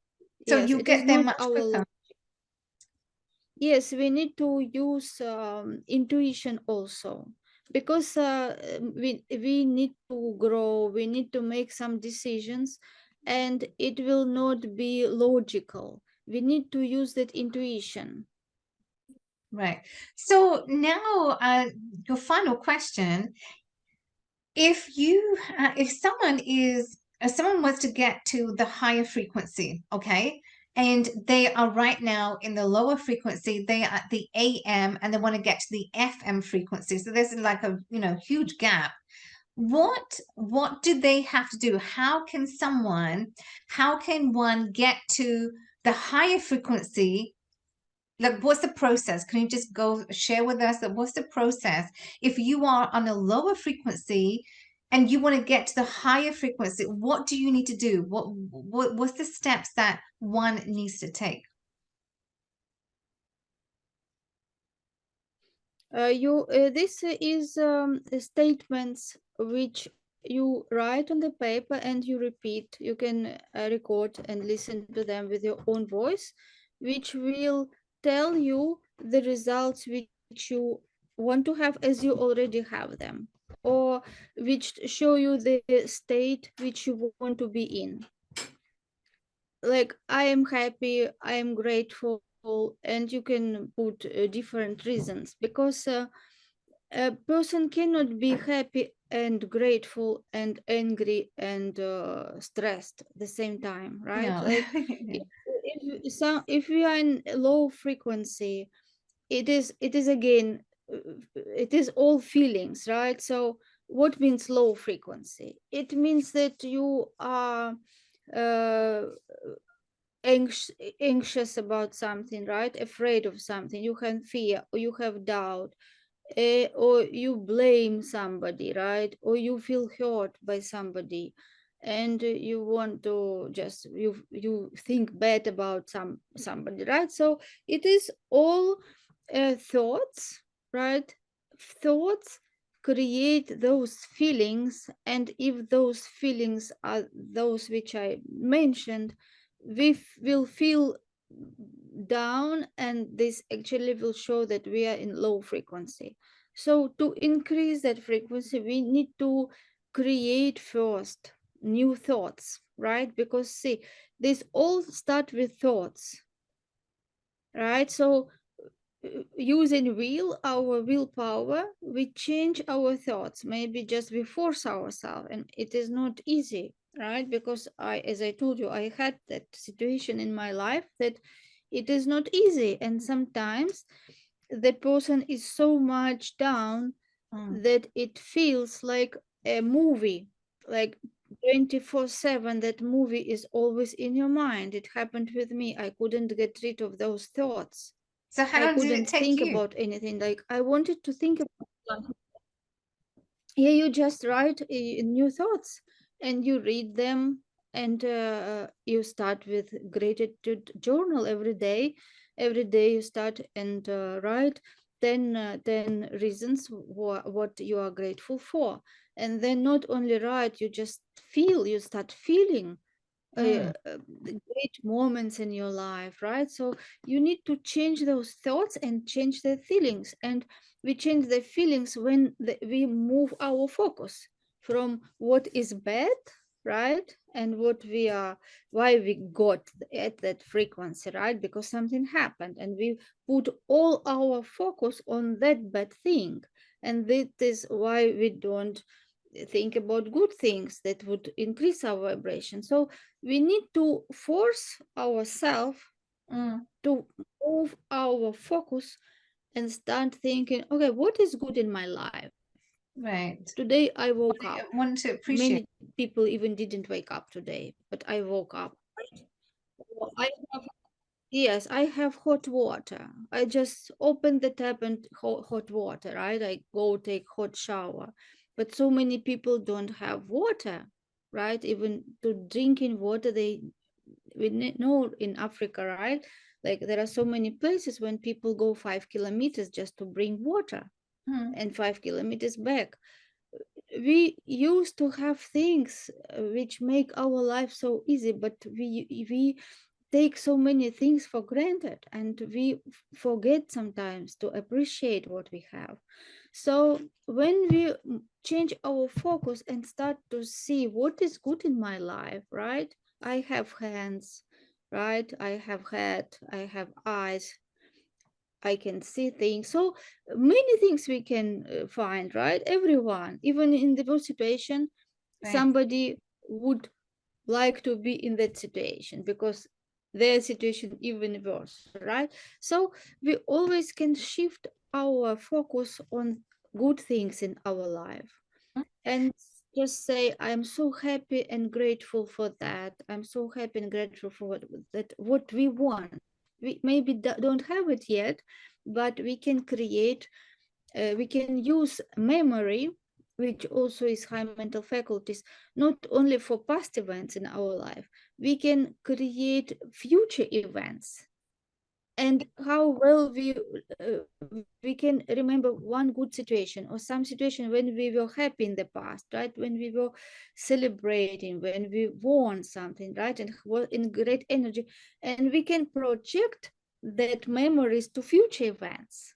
So Yes, you it is get there not much our. quicker. Yes, we need to use intuition also, because we need to grow, we need to make some decisions, and it will not be logical. We need to use that intuition. Right. So now, your final question: if someone someone wants to get to the higher frequency, okay, and they are right now in the lower frequency, they are at the AM, and they want to get to the FM frequency. So there's like a huge gap. What do they have to do? How can one get to the higher frequency? Like, what's the process? Can you just go share with us that what's the process if you are on a lower frequency and you want to get to the higher frequency? What do you need to do? What's the steps that one needs to take? You This is statements which you write on the paper and you repeat. You can record and listen to them with your own voice, which will tell you the results which you want to have as you already have them, or which show you the state which you want to be in. Like, I am happy, I am grateful, and you can put different reasons, because a person cannot be happy and grateful and angry and stressed at the same time, right? Yeah. Like, if we are in low frequency, it is again, it is all feelings, right? So what means low frequency? It means that you are uh, anxious about something, right? Afraid of something, you have fear, or you have doubt, or you blame somebody, right? Or you feel hurt by somebody, and you want to just, you think bad about somebody, right? So it is all thoughts, right? Thoughts create those feelings, and if those feelings are those which I mentioned, will feel down, and this actually will show that we are in low frequency. So to increase that frequency, we need to create first new thoughts, right? Because see, this all start with thoughts, right? So using our willpower, we change our thoughts. Maybe just we force ourselves, and it is not easy, right? Because as I told you, I had that situation in my life that it is not easy, and sometimes the person is so much down Mm. that it feels like a movie, like 24/7. That movie is always in your mind. It happened with me. I couldn't get rid of those thoughts. So how I long did it couldn't take think you? about anything. Like, I wanted to think about something. Yeah, you just write new thoughts, and you read them, and you start with gratitude journal every day. Every day you start and write 10 reasons what you are grateful for, and then not only write, you just feel, you start feeling Mm. the great moments in your life, right? So you need to change those thoughts and change the feelings. And we change the feelings when we move our focus from what is bad, right? And what we are, why we got at that frequency, right? Because something happened, and we put all our focus on that bad thing. And that is why we don't think about good things that would increase our vibration. So we need to force ourselves Mm. to move our focus and start thinking, okay, what is good in my life? Right. Today I woke up. I want to appreciate. Many people even didn't wake up today, but I woke up. Right? Well, I have Yes, I have hot water. I just open the tap and hot water, right? I go take hot shower. But so many people don't have water, right? Even to drinking water, know in Africa, right? Like there are so many places when people go 5 kilometers just to bring water Mm, and 5 kilometers back. We used to have things which make our life so easy, but we take so many things for granted, and we forget sometimes to appreciate what we have. So when we change our focus and start to see what is good in my life, right? I have hands, right? I have head, I have eyes, I can see things. So many things we can find, right? Everyone, even in the worst situation, right. somebody would like to be in that situation because their situation even worse, right? So we always can shift our focus on good things in our life Mm, and just say, I'm so happy and grateful for that. I'm so happy and grateful for what we want. We maybe don't have it yet, but we can create, we can use memory, which also is high mental faculties, not only for past events in our life. We can create future events, and how well we can remember one good situation or some situation when we were happy in the past, right? When we were celebrating, when we won something, right? And were in great energy, and we can project that memories to future events,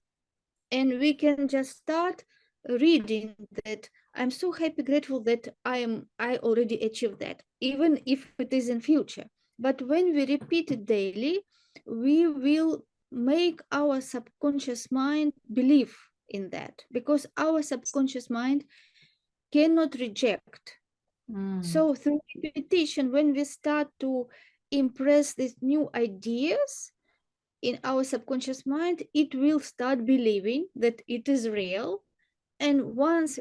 and we can just start reading that I'm so happy, grateful that I already achieved that, even if it is in future. But when we repeat it daily, we will make our subconscious mind believe in that, because our subconscious mind cannot reject. mm. So through repetition, when we start to impress these new ideas in our subconscious mind, it will start believing that it is real. And once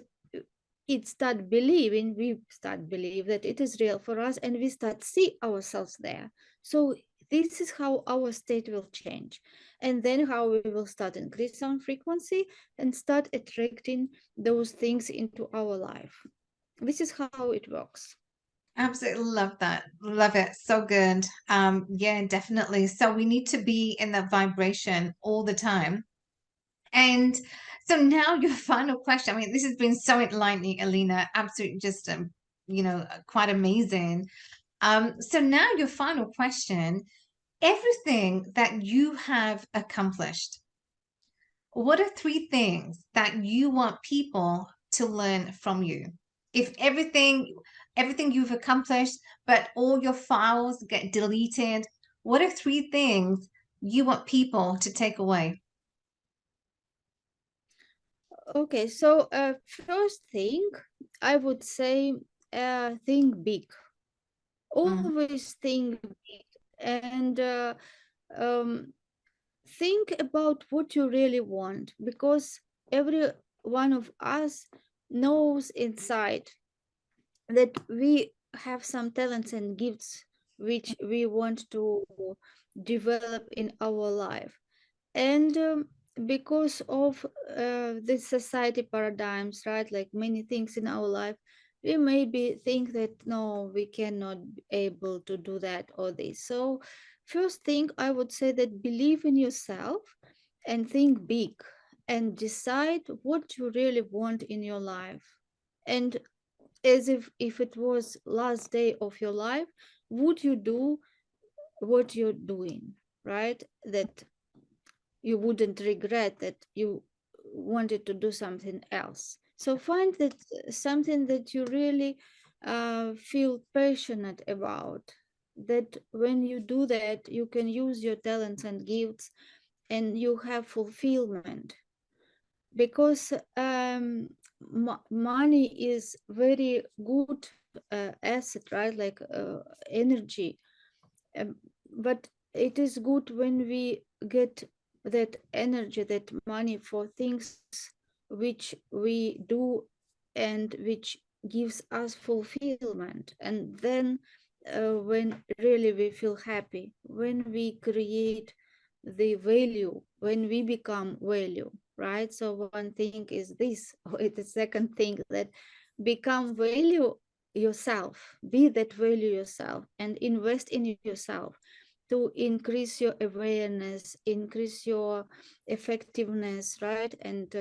it start believing, we start believe that it is real for us, and we start see ourselves there. So this is how our state will change, and then how we will start increase our frequency and start attracting those things into our life. This is how it works. Absolutely love that. Love it. So good. Yeah, definitely. So we need to be in that vibration all the time. And so now your final question. I mean, this has been so enlightening, Elena. Absolutely just quite amazing. So now your final question. Everything that you have accomplished, what are three things that you want people to learn from you? If everything you've accomplished, but all your files get deleted, what are three things you want people to take away? Okay, so first thing I would say, think big. Mm, Always think big, and um, think about what you really want, because every one of us knows inside that we have some talents and gifts which we want to develop in our life. And because of the society paradigms, right, like many things in our life, we maybe think that no, we cannot be able to do that or this. So first thing I would say that believe in yourself and think big, and decide what you really want in your life. And as if it was last day of your life, would you do what you're doing, right? That you wouldn't regret that you wanted to do something else. So find that something that you really feel passionate about. That when you do that, you can use your talents and gifts, and you have fulfillment. Because money is very good asset, right? Like energy, um, but it is good when we get that energy, that money for things which we do and which gives us fulfillment. And then when really we feel happy, when we create the value, when we become value, right? So one thing is this, or the second thing that become value yourself, be that value yourself, and invest in yourself to increase your awareness, increase your effectiveness, right? And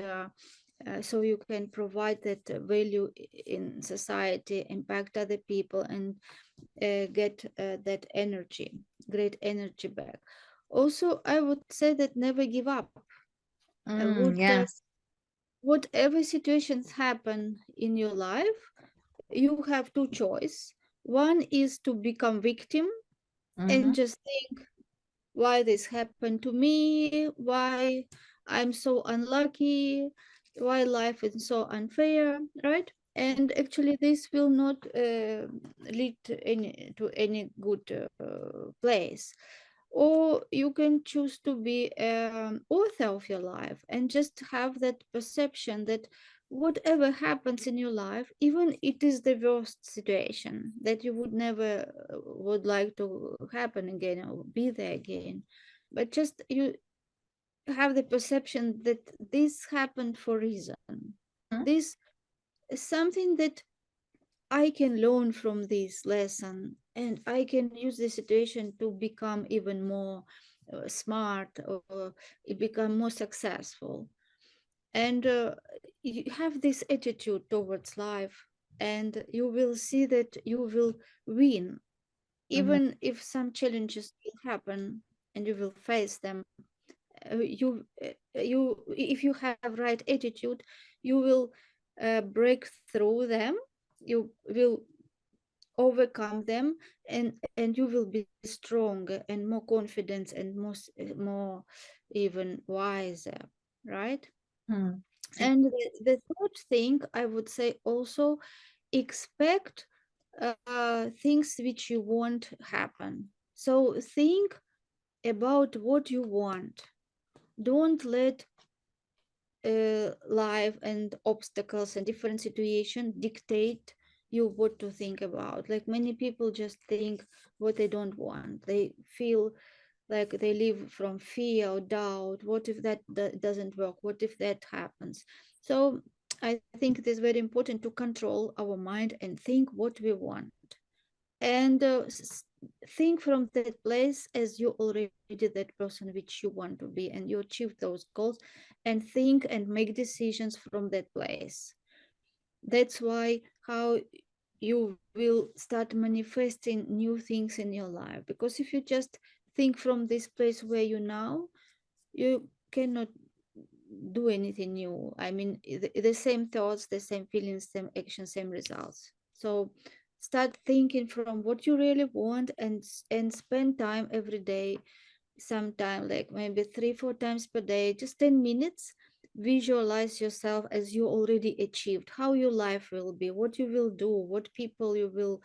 so you can provide that value in society, impact other people, and get that energy, great energy back. Also, I would say that never give up. Yes. Whatever situations happen in your life, you have two choice. One is to become victim and Mm-hmm. just think why this happened to me, why I'm so unlucky, why life is so unfair, right? And actually this will not lead to any good place. Or you can choose to be author of your life and just have that perception that whatever happens in your life, even it is the worst situation that you would never would like to happen again or be there again, but just you have the perception that this happened for a reason. This is something that I can learn from this lesson, and I can use the situation to become even more smart, or become more successful. And you have this attitude towards life, and you will see that you will win, Mm-hmm. even if some challenges will happen and you will face them. You if you have right attitude, you will break through them, you will overcome them, and you will be stronger and more confident and more even wiser, right? Mm-hmm. And the third thing I would say also, expect things which you want happen. So think about what you want. Don't let life and obstacles and different situations dictate you what to think about. Like many people just think what they don't want. They feel like they live from fear or doubt. What if that doesn't work? What if that happens? So I think it is very important to control our mind and think what we want, and think from that place as you already that person which you want to be, and you achieve those goals, and think and make decisions from that place. That's why how you will start manifesting new things in your life, because if you just think from this place where you now, you cannot do anything new. I mean, the same thoughts, the same feelings, same actions, same results. So start thinking from what you really want, and spend time every day, sometime like maybe 3 4 times per day, just 10 minutes. Visualize yourself as you already achieved, how your life will be, what you will do, what people you will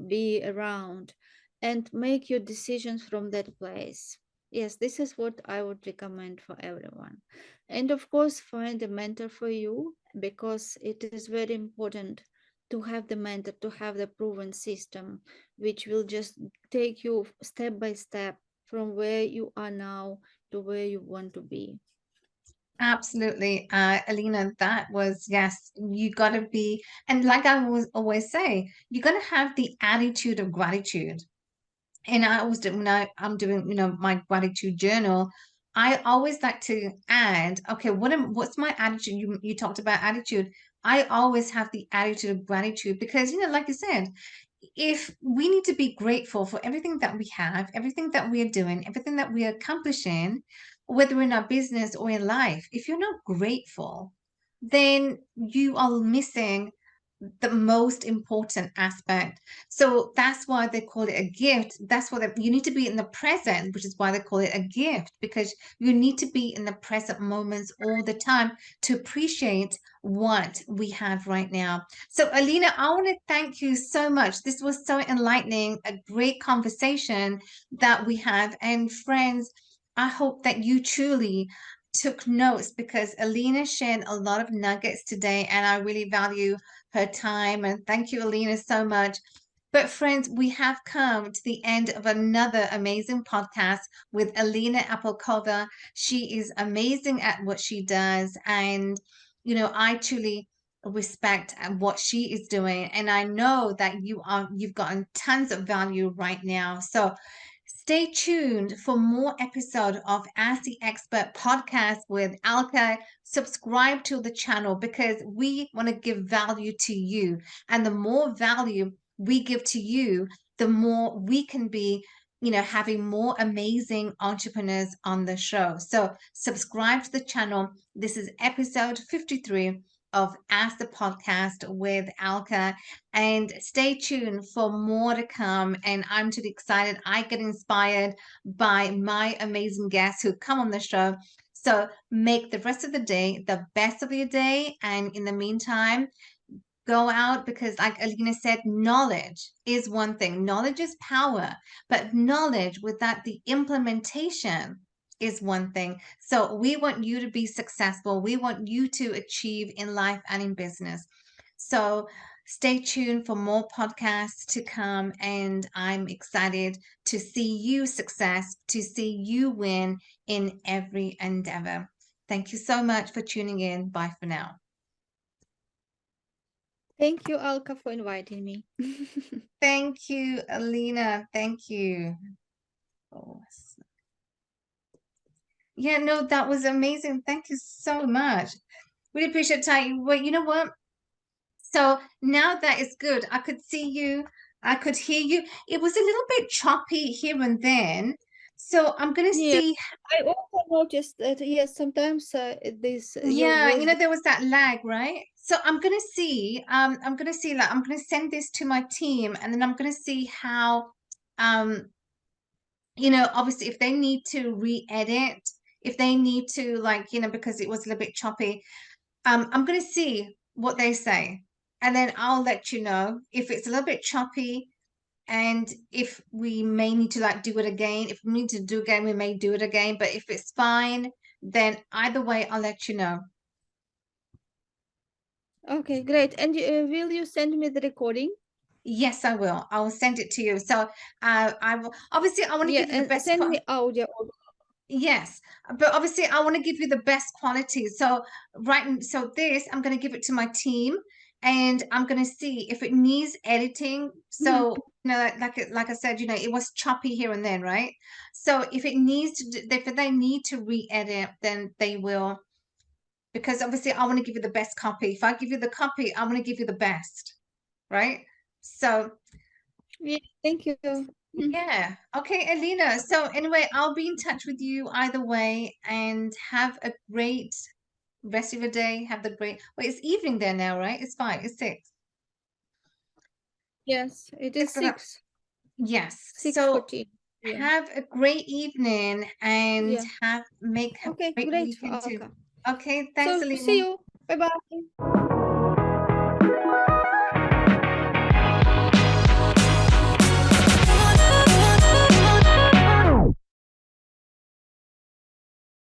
be around, and make your decisions from that place. Yes, this is what I would recommend for everyone. And of course, find a mentor for you, because it is very important to have the mentor, to have the proven system, which will just take you step by step from where you are now to where you want to be. Absolutely, Alina, that was, yes, you got to be, and like I was always say, you got to have the attitude of gratitude. And I always do when I'm doing, my gratitude journal, I always like to add, okay, what's my attitude? You talked about attitude. I always have the attitude of gratitude because, like you said, if we need to be grateful for everything that we have, everything that we are doing, everything that we are accomplishing, whether in our business or in life, if you're not grateful, then you are missing the most important aspect. So that's why they call it a gift. That's why you need to be in the present, which is why they call it a gift, because you need to be in the present moments all the time to appreciate what we have right now. So, Alina, I want to thank you so much. This was so enlightening, a great conversation that we have. And friends, I hope that you truly took notes because Alina shared a lot of nuggets today, and I really value her time. And thank you, Alina, so much. But friends, we have come to the end of another amazing podcast with Elena Apalkova. She is amazing at what she does. And, I truly respect what she is doing. And I know that you've gotten tons of value right now. So stay tuned for more episode of Ask the Expert podcast with Alka. Subscribe to the channel because we want to give value to you. And the more value we give to you, the more we can be, having more amazing entrepreneurs on the show. So subscribe to the channel. This is episode 53 of Ask the Podcast with Alka, and stay tuned for more to come. And I'm too excited. I get inspired by my amazing guests who come on the show. So make the rest of the day the best of your day. And in the meantime, go out, because like Alina said, knowledge is one thing. Knowledge is power, but knowledge without the implementation is one thing. So we want you to be successful. We want you to achieve in life and in business. So stay tuned for more podcasts to come, and I'm excited to see you success, to see you win in every endeavor. Thank you so much for tuning in. Bye for now. Thank you, Alka, for inviting me. Thank you, Alina. Thank you. Oh, yeah, no, that was amazing. Thank you so much. Really appreciate time. Well, you know what? So now that is good. I could see you. I could hear you. It was a little bit choppy here and then. So I'm gonna Yeah, see. I also noticed that, yes, sometimes this your Yeah, voice. there was that lag, right? So I'm gonna see. Like I'm gonna send this to my team, and then I'm gonna see how obviously if they need to re-edit, if they need to, like, because it was a little bit choppy, I'm going to see what they say, and then I'll let you know if it's a little bit choppy, and if we may need to like do it again. If we need to do again, we may do it again, but if it's fine, then either way, I'll let you know. Okay, great. And will you send me the recording? Yes, I will. I will send it to you. So I will, obviously I want to Yeah, give you the and best send me audio. Yes, but obviously I want to give you the best quality. So so this I'm going to give it to my team, and I'm going to see if it needs editing. Mhm. So like I said, it was choppy here and then, right? So if it needs to, if they need to re-edit, then they will, because obviously I want to give you the best copy. If I give you the copy, I want to give you the best, right? So Yeah, thank you. yeah. Okay, Alina. So anyway, I'll be in touch with you either way, and have a great rest of your day. Have the great, wait, it's evening there now, right? It's 5, it's 6. Yes, it is 6 o'clock. Yes. So 6:14. Yeah. have a great evening, and Yeah. make a Okay, great great, weekend too. Alka. Okay, thanks, So see Alina. you. Bye bye.